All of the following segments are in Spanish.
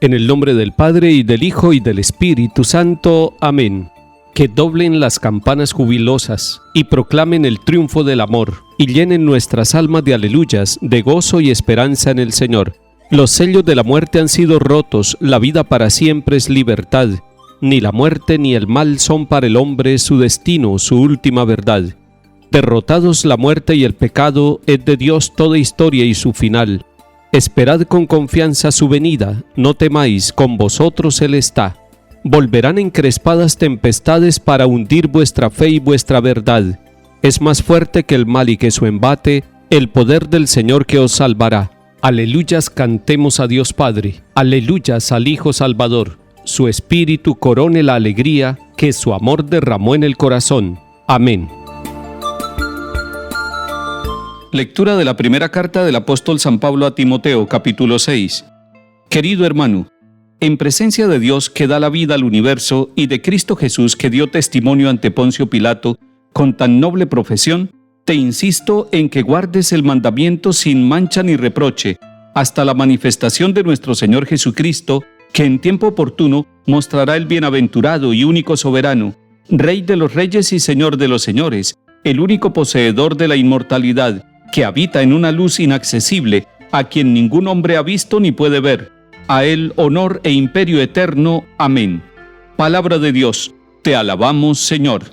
En el nombre del Padre, y del Hijo, y del Espíritu Santo. Amén. Que doblen las campanas jubilosas, y proclamen el triunfo del amor, y llenen nuestras almas de aleluyas, de gozo y esperanza en el Señor. Los sellos de la muerte han sido rotos, la vida para siempre es libertad. Ni la muerte ni el mal son para el hombre su destino, su última verdad. Derrotados la muerte y el pecado, es de Dios toda historia y su final. Esperad con confianza su venida, no temáis, con vosotros Él está. Volverán encrespadas tempestades para hundir vuestra fe y vuestra verdad. Es más fuerte que el mal y que su embate, el poder del Señor que os salvará. Aleluyas, cantemos a Dios Padre, aleluyas al Hijo Salvador. Su Espíritu corone la alegría que su amor derramó en el corazón. Amén. Lectura de la primera carta del apóstol San Pablo a Timoteo, capítulo 6. Querido hermano, en presencia de Dios que da la vida al universo y de Cristo Jesús que dio testimonio ante Poncio Pilato con tan noble profesión, te insisto en que guardes el mandamiento sin mancha ni reproche, hasta la manifestación de nuestro Señor Jesucristo, que en tiempo oportuno mostrará el bienaventurado y único soberano, Rey de los reyes y Señor de los señores, el único poseedor de la inmortalidad, que habita en una luz inaccesible, a quien ningún hombre ha visto ni puede ver. A Él honor e imperio eterno. Amén. Palabra de Dios. Te alabamos, Señor.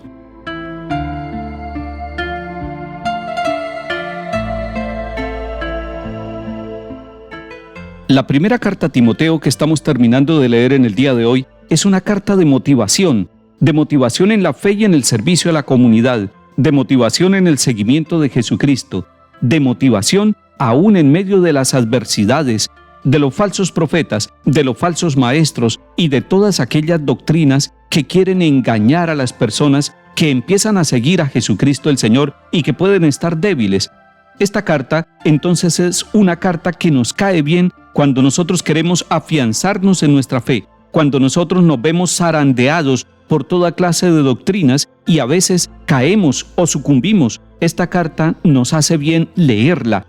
La primera carta a Timoteo que estamos terminando de leer en el día de hoy es una carta de motivación en la fe y en el servicio a la comunidad, de motivación en el seguimiento de Jesucristo, de motivación aún en medio de las adversidades, de los falsos profetas, de los falsos maestros y de todas aquellas doctrinas que quieren engañar a las personas que empiezan a seguir a Jesucristo el Señor y que pueden estar débiles. Esta carta, entonces, es una carta que nos cae bien cuando nosotros queremos afianzarnos en nuestra fe, cuando nosotros nos vemos zarandeados por toda clase de doctrinas y a veces caemos o sucumbimos. Esta carta nos hace bien leerla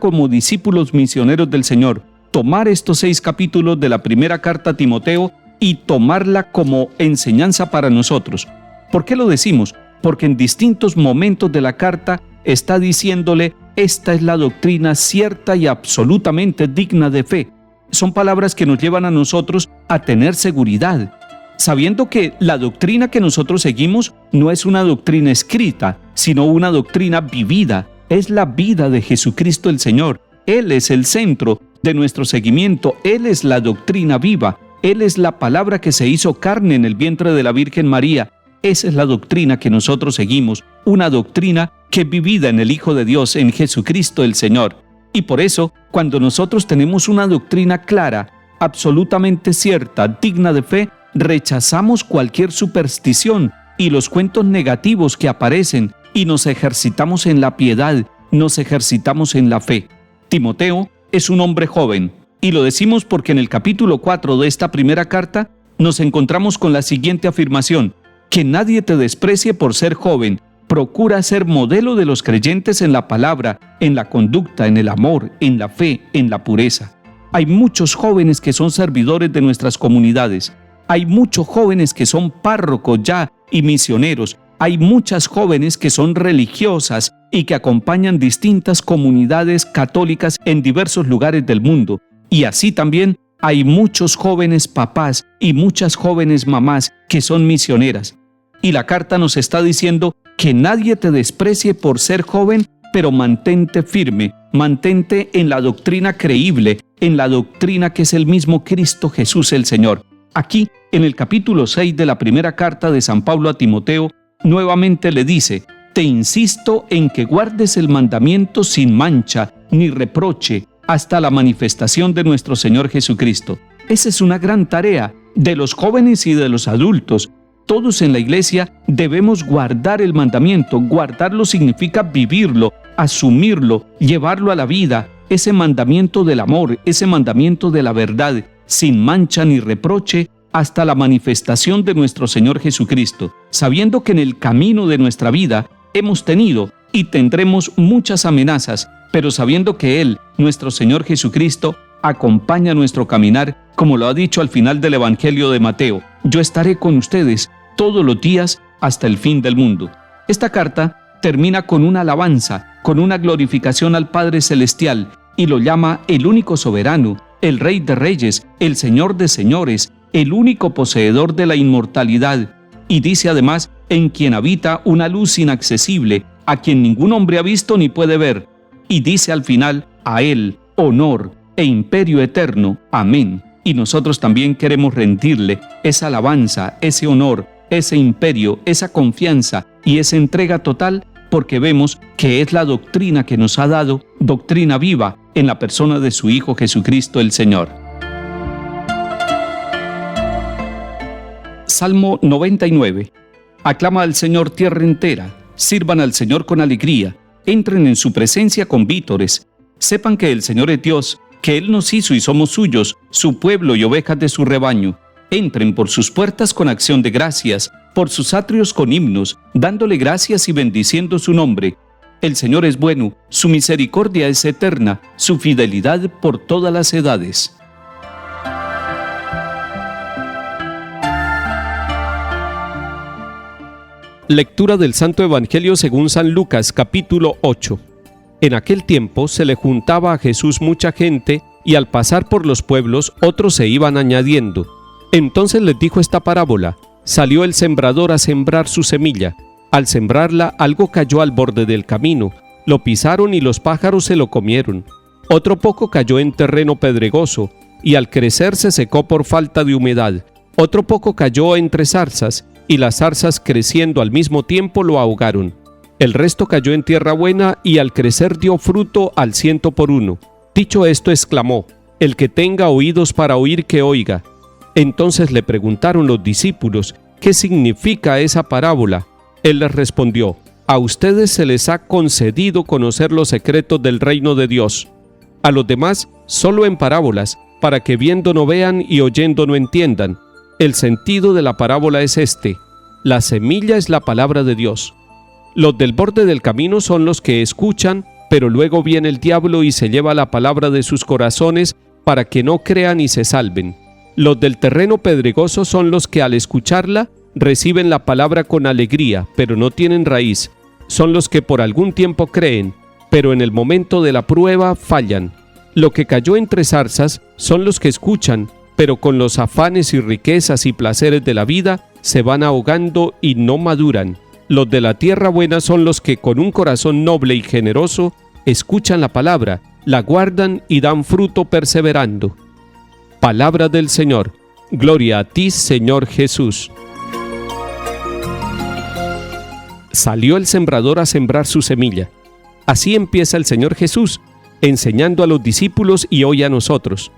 como discípulos misioneros del Señor, tomar estos 6 capítulos de la primera carta a Timoteo y tomarla como enseñanza para nosotros. ¿Por qué lo decimos? Porque en distintos momentos de la carta está diciéndole: esta es la doctrina cierta y absolutamente digna de fe. Son palabras que nos llevan a nosotros a tener seguridad, sabiendo que la doctrina que nosotros seguimos no es una doctrina escrita, sino una doctrina vivida. Es la vida de Jesucristo el Señor. Él es el centro de nuestro seguimiento. Él es la doctrina viva. Él es la palabra que se hizo carne en el vientre de la Virgen María. Esa es la doctrina que nosotros seguimos, una doctrina que es vivida en el Hijo de Dios, en Jesucristo el Señor. Y por eso, cuando nosotros tenemos una doctrina clara, absolutamente cierta, digna de fe, rechazamos cualquier superstición y los cuentos negativos que aparecen y nos ejercitamos en la piedad, nos ejercitamos en la fe. Timoteo es un hombre joven, y lo decimos porque en el capítulo 4 de esta primera carta nos encontramos con la siguiente afirmación: que nadie te desprecie por ser joven. Procura ser modelo de los creyentes en la palabra, en la conducta, en el amor, en la fe, en la pureza. Hay muchos jóvenes que son servidores de nuestras comunidades. Hay muchos jóvenes que son párrocos ya y misioneros. Hay muchas jóvenes que son religiosas y que acompañan distintas comunidades católicas en diversos lugares del mundo. Y así también hay muchos jóvenes papás y muchas jóvenes mamás que son misioneras. Y la carta nos está diciendo que nadie te desprecie por ser joven, pero mantente firme, mantente en la doctrina creíble, en la doctrina que es el mismo Cristo Jesús el Señor. Aquí, en el capítulo 6 de la primera carta de San Pablo a Timoteo, nuevamente le dice: te insisto en que guardes el mandamiento sin mancha ni reproche hasta la manifestación de nuestro Señor Jesucristo. Esa es una gran tarea de los jóvenes y de los adultos. Todos en la iglesia debemos guardar el mandamiento. Guardarlo significa vivirlo, asumirlo, llevarlo a la vida. Ese mandamiento del amor, ese mandamiento de la verdad, sin mancha ni reproche, hasta la manifestación de nuestro Señor Jesucristo, sabiendo que en el camino de nuestra vida hemos tenido y tendremos muchas amenazas, pero sabiendo que Él, nuestro Señor Jesucristo, acompaña nuestro caminar como lo ha dicho al final del Evangelio de Mateo: yo estaré con ustedes todos los días hasta el fin del mundo. Esta carta termina con una alabanza, con una glorificación al Padre Celestial, y lo llama el único soberano, el Rey de Reyes, el Señor de Señores, el único poseedor de la inmortalidad. Y dice además: en quien habita una luz inaccesible, a quien ningún hombre ha visto ni puede ver. Y dice al final: a Él honor e imperio eterno. Amén. Y nosotros también queremos rendirle esa alabanza, ese honor, ese imperio, esa confianza y esa entrega total, porque vemos que es la doctrina que nos ha dado, doctrina viva, en la persona de su Hijo Jesucristo el Señor. Salmo 99. Aclama al Señor tierra entera, sirvan al Señor con alegría, entren en su presencia con vítores, sepan que el Señor es Dios, que Él nos hizo y somos suyos, su pueblo y ovejas de su rebaño. Entren por sus puertas con acción de gracias, por sus atrios con himnos, dándole gracias y bendiciendo su nombre. El Señor es bueno, su misericordia es eterna, su fidelidad por todas las edades. Lectura del Santo Evangelio según San Lucas, capítulo 8. En aquel tiempo se le juntaba a Jesús mucha gente, y al pasar por los pueblos otros se iban añadiendo. Entonces les dijo esta parábola: salió el sembrador a sembrar su semilla. Al sembrarla, algo cayó al borde del camino, lo pisaron y los pájaros se lo comieron. Otro poco cayó en terreno pedregoso, y al crecer se secó por falta de humedad. Otro poco cayó entre zarzas, y las zarzas creciendo al mismo tiempo lo ahogaron. El resto cayó en tierra buena, y al crecer dio fruto al 100%. Dicho esto, exclamó: el que tenga oídos para oír, que oiga. Entonces le preguntaron los discípulos: ¿qué significa esa parábola? Él les respondió: a ustedes se les ha concedido conocer los secretos del reino de Dios. A los demás, solo en parábolas, para que viendo no vean y oyendo no entiendan. El sentido de la parábola es este: la semilla es la palabra de Dios. Los del borde del camino son los que escuchan, pero luego viene el diablo y se lleva la palabra de sus corazones para que no crean y se salven. Los del terreno pedregoso son los que al escucharla reciben la palabra con alegría, pero no tienen raíz. Son los que por algún tiempo creen, pero en el momento de la prueba fallan. Lo que cayó entre zarzas son los que escuchan, pero con los afanes y riquezas y placeres de la vida se van ahogando y no maduran. Los de la tierra buena son los que con un corazón noble y generoso escuchan la palabra, la guardan y dan fruto perseverando. Palabra del Señor. Gloria a ti, Señor Jesús. Salió el sembrador a sembrar su semilla. Así empieza el Señor Jesús, enseñando a los discípulos y hoy a nosotros.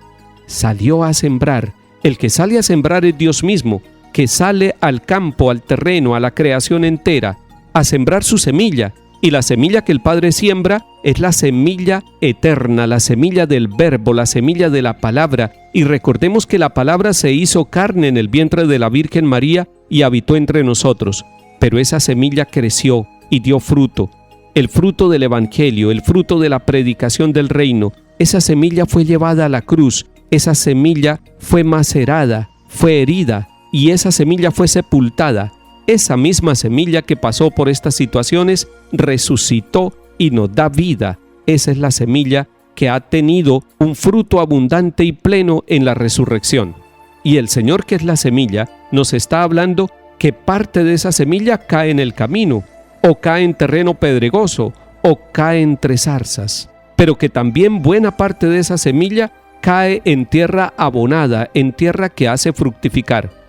Salió a sembrar. El que sale a sembrar es Dios mismo, que sale al campo, al terreno, a la creación entera, a sembrar su semilla. Y la semilla que el Padre siembra es la semilla eterna, la semilla del Verbo, la semilla de la palabra. Y recordemos que la palabra se hizo carne en el vientre de la Virgen María y habitó entre nosotros. Pero esa semilla creció y dio fruto. El fruto del Evangelio, el fruto de la predicación del reino. Esa semilla fue llevada a la cruz. Esa semilla fue macerada, fue herida, y esa semilla fue sepultada. Esa misma semilla que pasó por estas situaciones resucitó y nos da vida. Esa es la semilla que ha tenido un fruto abundante y pleno en la resurrección. Y el Señor, que es la semilla, nos está hablando que parte de esa semilla cae en el camino, o cae en terreno pedregoso, o cae entre zarzas, pero que también buena parte de esa semilla cae en tierra abonada, en tierra que hace fructificar.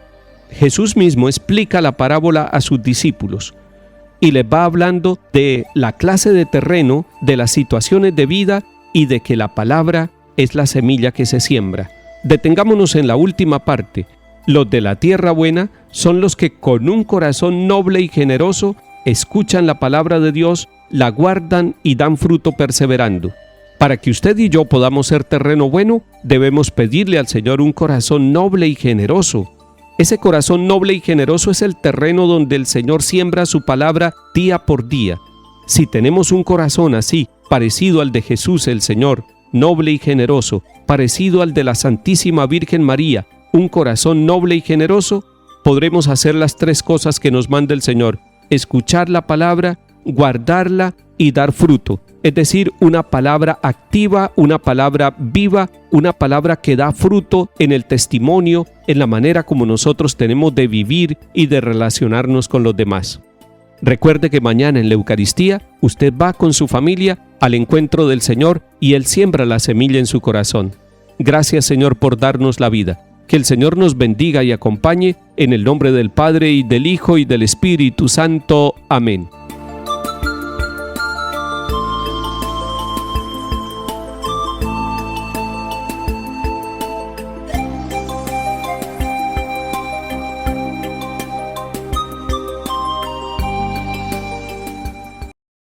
Jesús mismo explica la parábola a sus discípulos y les va hablando de la clase de terreno, de las situaciones de vida y de que la palabra es la semilla que se siembra. Detengámonos en la última parte. Los de la tierra buena son los que con un corazón noble y generoso escuchan la palabra de Dios, la guardan y dan fruto perseverando. Para que usted y yo podamos ser terreno bueno, debemos pedirle al Señor un corazón noble y generoso. Ese corazón noble y generoso es el terreno donde el Señor siembra su palabra día por día. Si tenemos un corazón así, parecido al de Jesús el Señor, noble y generoso, parecido al de la Santísima Virgen María, un corazón noble y generoso, podremos hacer las tres cosas que nos manda el Señor: escuchar la palabra, guardarla y dar fruto. Es decir, una palabra activa, una palabra viva, una palabra que da fruto en el testimonio, en la manera como nosotros tenemos de vivir y de relacionarnos con los demás. Recuerde que mañana en la Eucaristía usted va con su familia al encuentro del Señor y Él siembra la semilla en su corazón. Gracias, Señor, por darnos la vida. Que el Señor nos bendiga y acompañe en el nombre del Padre y del Hijo y del Espíritu Santo. Amén.